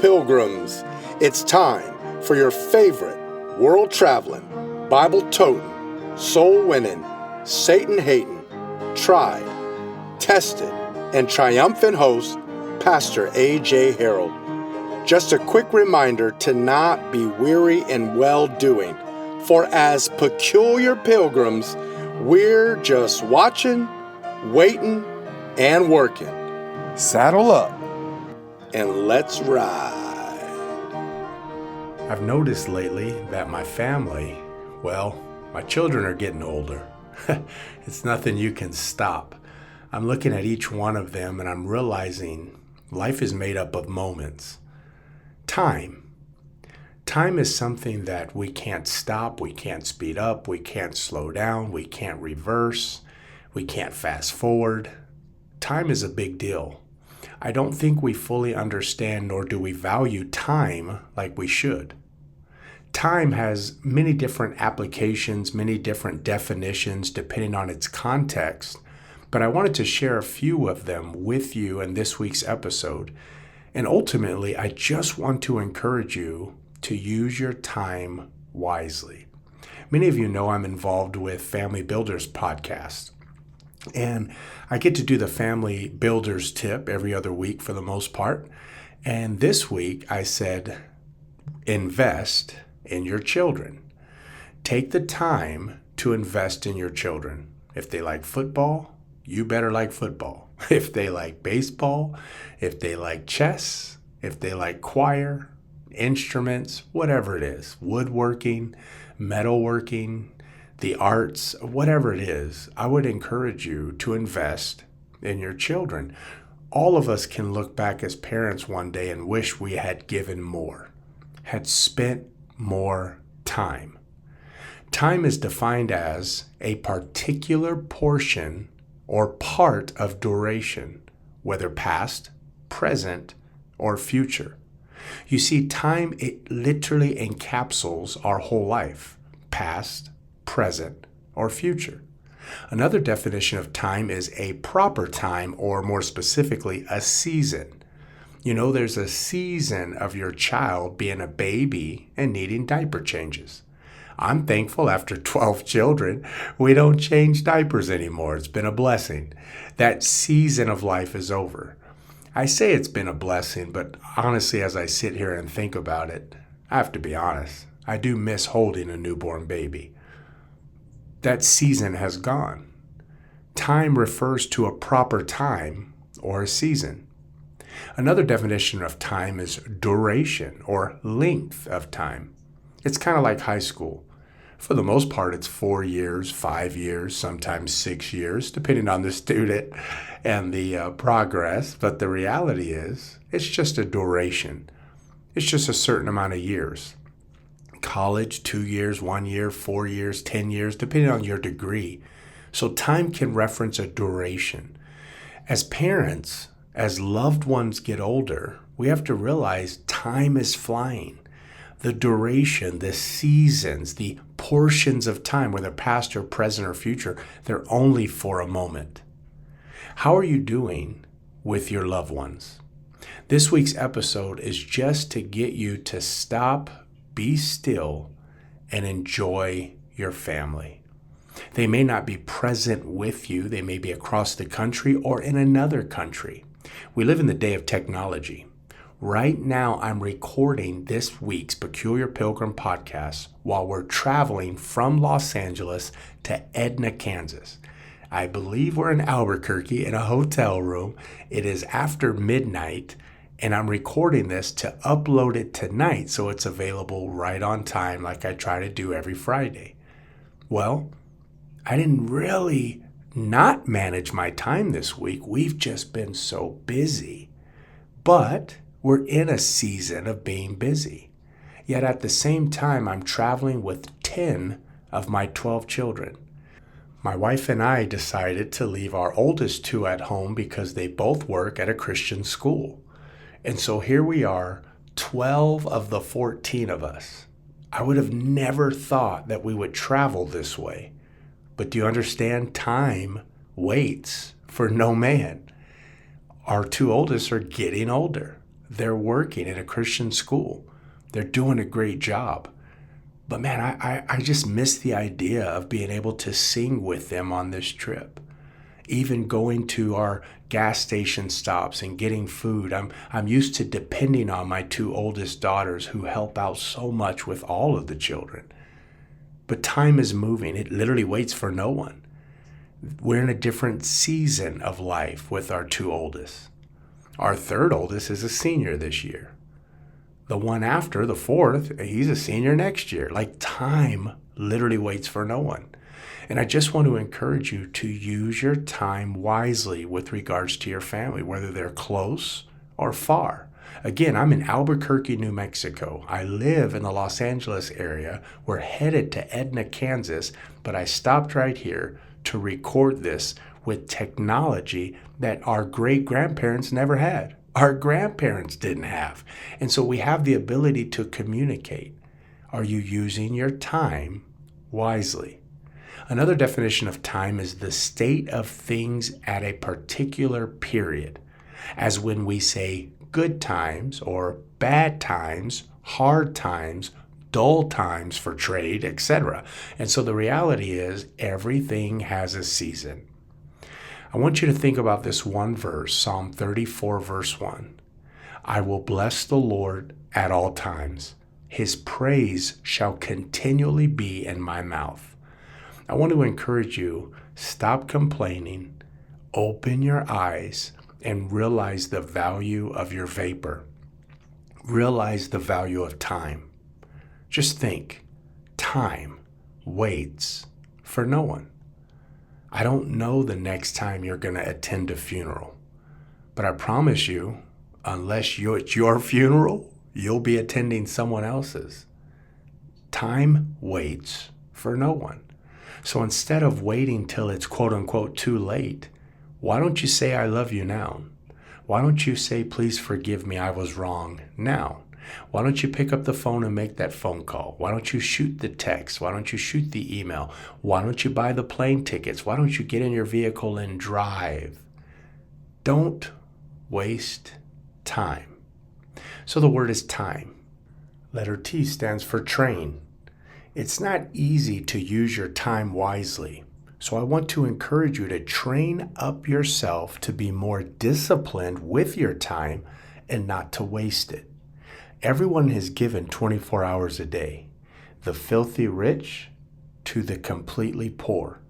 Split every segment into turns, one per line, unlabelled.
Pilgrims. It's time for your favorite world-traveling, Bible-toting, soul-winning, Satan-hating, tried, tested, and triumphant host, Pastor A.J. Harold. Just a quick reminder to not be weary in well-doing, for as peculiar pilgrims, we're just watching, waiting, and working.
Saddle up
And let's ride.
I've noticed lately that my family, my children are getting older. It's nothing you can stop. I'm looking at each one of them and I'm realizing life is made up of moments. Time is something that we can't stop, we can't speed up, we can't slow down, we can't reverse, we can't fast forward. Time is a big deal. I don't think we fully understand nor do we value time like we should. Time has many different applications, many different definitions depending on its context, but I wanted to share a few of them with you in this week's episode. And ultimately, I just want to encourage you to use your time wisely. Many of you know I'm involved with Family Builders podcast. And I get to do the Family Builders tip every other week for the most part. And this week I said, invest in your children. Take the time to invest in your children. If they like football, you better like football. If they like baseball, if they like chess, if they like choir, instruments, whatever it is, woodworking, metalworking, the arts, whatever it is, I would encourage you to invest in your children. All of us can look back as parents one day and wish we had given more, had spent more time. Time is defined as a particular portion or part of duration, whether past, present, or future. You see, time, it literally encapsulates our whole life, past, present, or future. Another definition of time is a proper time, or more specifically, a season. You know, there's a season of your child being a baby and needing diaper changes. I'm thankful after 12 children, we don't change diapers anymore. It's been a blessing. That season of life is over. I say it's been a blessing, but honestly, as I sit here and think about it, I have to be honest. I do miss holding a newborn baby. That season has gone. Time refers to a proper time or a season. Another definition of time is duration or length of time. It's kind of like high school. For the most part, it's 4 years, 5 years, sometimes 6 years, depending on the student and the progress. But the reality is, it's just a duration. It's just a certain amount of years. College, 2 years, 1 year, 4 years, 10 years, depending on your degree. So time can reference a duration. As parents, as loved ones get older, we have to realize time is flying. The duration, the seasons, the portions of time, whether past or present or future, they're only for a moment. How are you doing with your loved ones? This week's episode is just to get you to stop, be still, and enjoy your family. They may not be present with you. They may be across the country or in another country. We live in the day of technology. Right now, I'm recording this week's Peculiar Pilgrim podcast while we're traveling from Los Angeles to Edna, Kansas. I believe we're in Albuquerque in a hotel room. It is after midnight, and I'm recording this to upload it tonight so it's available right on time like I try to do every Friday. Well, I didn't really not manage my time this week. We've just been so busy. But we're in a season of being busy. Yet at the same time, I'm traveling with 10 of my 12 children. My wife and I decided to leave our oldest 2 at home because they both work at a Christian school. And so here we are, 12 of the 14 of us. I would have never thought that we would travel this way. But do you understand? Time waits for no man. Our 2 oldest are getting older. They're working at a Christian school. They're doing a great job. But man, I just miss the idea of being able to sing with them on this trip. Even going to our gas station stops and getting food. I'm used to depending on my two oldest daughters who help out so much with all of the children. But time is moving. It literally waits for no one. We're in a different season of life with our two oldest. Our third oldest is a senior this year. The one after, the fourth, he's a senior next year. Like, time literally waits for no one. And I just want to encourage you to use your time wisely with regards to your family, whether they're close or far. Again, I'm in Albuquerque, New Mexico. I live in the Los Angeles area. We're headed to Edna, Kansas, but I stopped right here to record this with technology that our great-grandparents never had. Our grandparents didn't have. And so we have the ability to communicate. Are you using your time wisely? Another definition of time is the state of things at a particular period, as when we say good times or bad times, hard times, dull times for trade, etc. And so the reality is everything has a season. I want you to think about this one verse, Psalm 34, verse 1. I will bless the Lord at all times. His praise shall continually be in my mouth. I want to encourage you, stop complaining, open your eyes, and realize the value of your vapor. Realize the value of time. Just think, time waits for no one. I don't know the next time you're going to attend a funeral, but I promise you, unless it's your funeral, you'll be attending someone else's. Time waits for no one. So instead of waiting till it's quote unquote too late, why don't you say I love you now? Why don't you say please forgive me, I was wrong now? Why don't you pick up the phone and make that phone call? Why don't you shoot the text? Why don't you shoot the email? Why don't you buy the plane tickets? Why don't you get in your vehicle and drive? Don't waste time. So the word is time. Letter T stands for train. It's not easy to use your time wisely. So I want to encourage you to train up yourself to be more disciplined with your time and not to waste it. Everyone is given 24 hours a day. The filthy rich to the completely poor.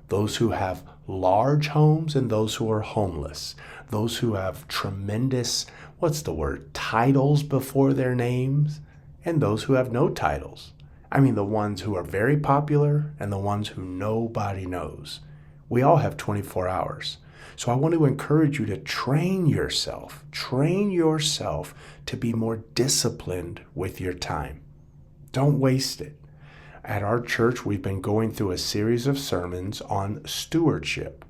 Those who have large homes and those who are homeless. Those who have tremendous, titles before their names, and those who have no titles. I mean, the ones who are very popular and the ones who nobody knows. We all have 24 hours. So I want to encourage you to train yourself to be more disciplined with your time. Don't waste it. At our church, we've been going through a series of sermons on stewardship.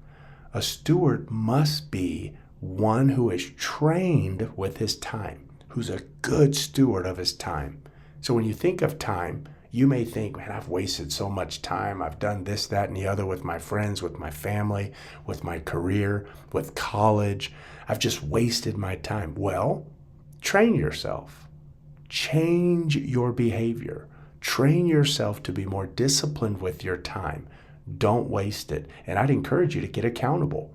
A steward must be one who is trained with his time, who's a good steward of his time. So when you think of time, you may think, man, I've wasted so much time. I've done this, that, and the other with my friends, with my family, with my career, with college. I've just wasted my time. Well, train yourself. Change your behavior. Train yourself to be more disciplined with your time. Don't waste it. And I'd encourage you to get accountable.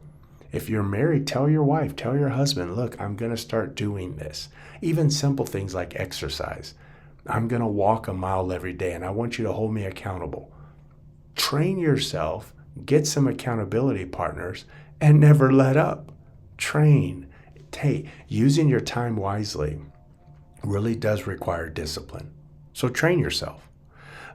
If you're married, tell your wife, tell your husband, look, I'm going to start doing this. Even simple things like exercise. I'm going to walk a mile every day, and I want you to hold me accountable. Train yourself, get some accountability partners, and never let up. Train. Using your time wisely really does require discipline. So train yourself.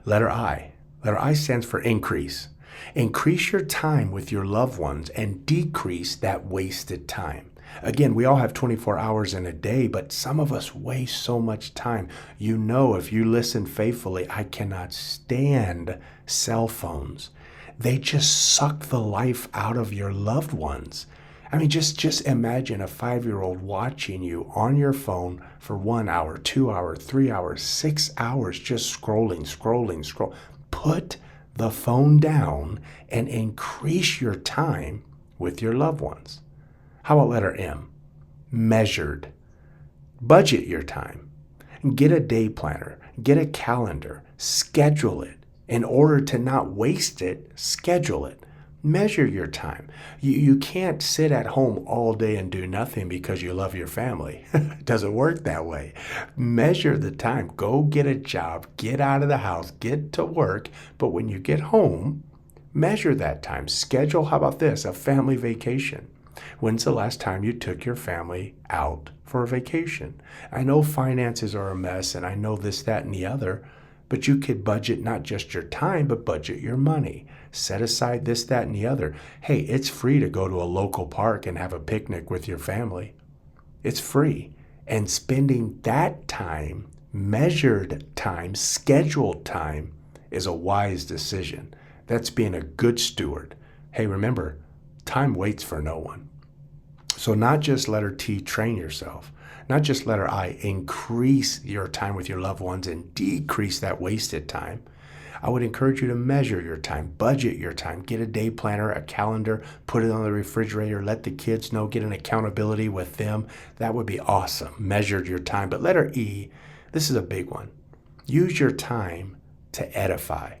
Letter I. Letter I stands for increase. Increase your time with your loved ones and decrease that wasted time. Again, we all have 24 hours in a day, but some of us waste so much time. You know, if you listen faithfully, I cannot stand cell phones. They just suck the life out of your loved ones. I mean, just imagine a 5-year-old watching you on your phone for 1 hour, 2 hours, 3 hours, 6 hours, just scrolling. Put the phone down and increase your time with your loved ones. How about letter M? Measured. Budget your time. Get a day planner. Get a calendar. Schedule it. In order to not waste it, schedule it. Measure your time. You can't sit at home all day and do nothing because you love your family. It doesn't work that way. Measure the time. Go get a job. Get out of the house. Get to work. But when you get home, measure that time. Schedule, how about this, a family vacation. When's the last time you took your family out for a vacation? I know finances are a mess, and I know this, that, and the other, but you could budget not just your time, but budget your money. Set aside this, that, and the other. Hey, it's free to go to a local park and have a picnic with your family. It's free. And spending that time, measured time, scheduled time, is a wise decision. That's being a good steward. Hey, remember, time waits for no one. So not just letter T, train yourself. Not just letter I, increase your time with your loved ones and decrease that wasted time. I would encourage you to measure your time, budget your time, get a day planner, a calendar, put it on the refrigerator, let the kids know, get an accountability with them. That would be awesome. Measure your time. But letter E, this is a big one. Use your time to edify.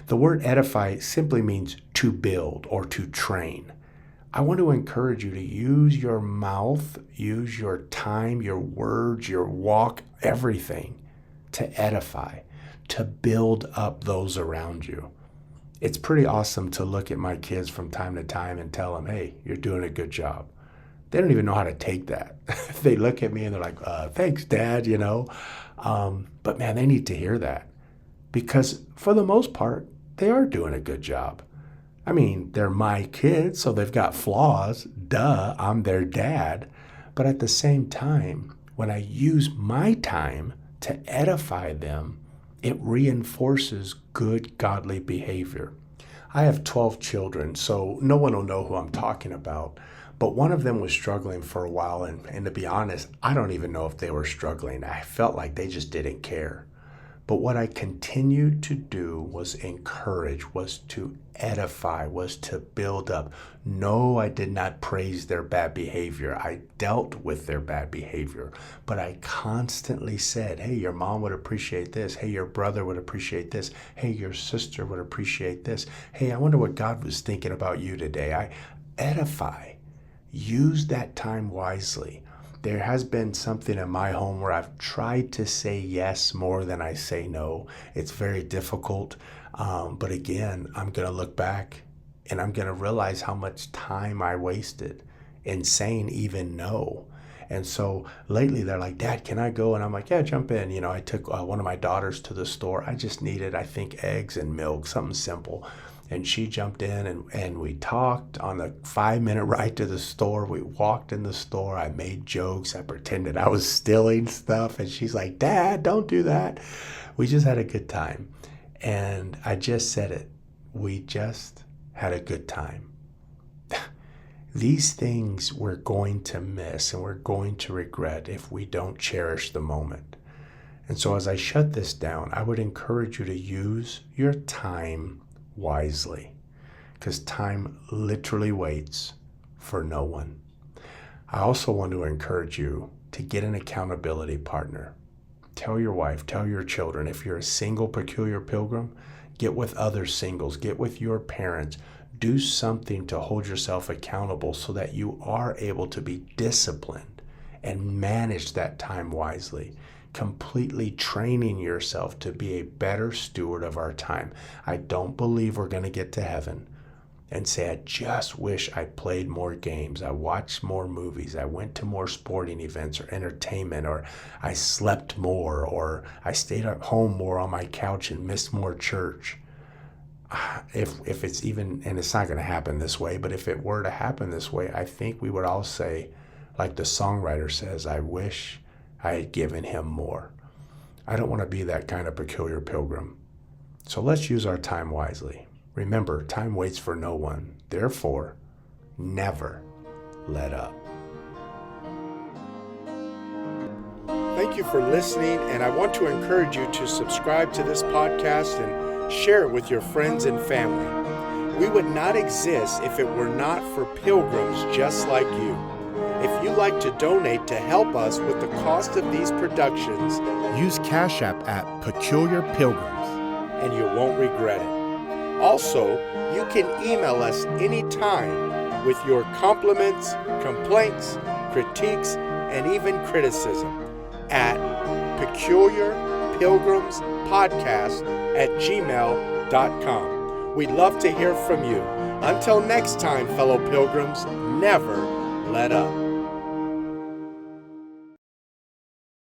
The word edify simply means to build or to train. I want to encourage you to use your mouth, use your time, your words, your walk, everything to edify, to build up those around you. It's pretty awesome to look at my kids from time to time and tell them, hey, you're doing a good job. They don't even know how to take that. They look at me and they're like, thanks, Dad, But man, they need to hear that because for the most part, they are doing a good job. I mean, they're my kids, so they've got flaws. Duh, I'm their dad. But at the same time, when I use my time to edify them, it reinforces good, godly behavior. I have 12 children, so no one will know who I'm talking about. But one of them was struggling for a while, and to be honest, I don't even know if they were struggling. I felt like they just didn't care. But what I continued to do was encourage, was to edify, was to build up. No, I did not praise their bad behavior. I dealt with their bad behavior. But I constantly said, hey, your mom would appreciate this. Hey, your brother would appreciate this. Hey, your sister would appreciate this. Hey, I wonder what God was thinking about you today. I edify. Use that time wisely. There has been something in my home where I've tried to say yes more than I say no. It's very difficult. But again, I'm going to look back and I'm going to realize how much time I wasted in saying even no. And so lately they're like, Dad, can I go? And I'm like, yeah, jump in. I took one of my daughters to the store. I just needed, I think, eggs and milk, something simple. And she jumped in and we talked on the 5-minute ride to the store. We walked in the store. I made jokes. I pretended I was stealing stuff. And she's like, Dad, don't do that. We just had a good time. And I just said it. We just had a good time. These things we're going to miss and we're going to regret if we don't cherish the moment. And so as I shut this down, I would encourage you to use your time wisely, because time literally waits for no one. I also want to encourage you to get an accountability partner. Tell your wife, tell your children. If you're a single peculiar pilgrim, get with other singles, get with your parents. Do something to hold yourself accountable so that you are able to be disciplined and manage that time wisely. Completely training yourself to be a better steward of our time. I don't believe we're going to get to heaven and say, I just wish I played more games, I watched more movies, I went to more sporting events or entertainment, or I slept more, or I stayed at home more on my couch and missed more church. If it's even, and it's not going to happen this way, but if it were to happen this way, I think we would all say, like the songwriter says, I wish I had given him more. I don't want to be that kind of peculiar pilgrim. So let's use our time wisely. Remember, time waits for no one. Therefore, never let up.
Thank you for listening, and I want to encourage you to subscribe to this podcast and share it with your friends and family. We would not exist if it were not for pilgrims just like you. If you'd like to donate to help us with the cost of these productions,
use Cash App at Peculiar Pilgrims.
and you won't regret it. Also, you can email us anytime with your compliments, complaints, critiques, and even criticism at peculiarpilgrimspodcast@gmail.com. We'd love to hear from you. Until next time, fellow pilgrims, never let up.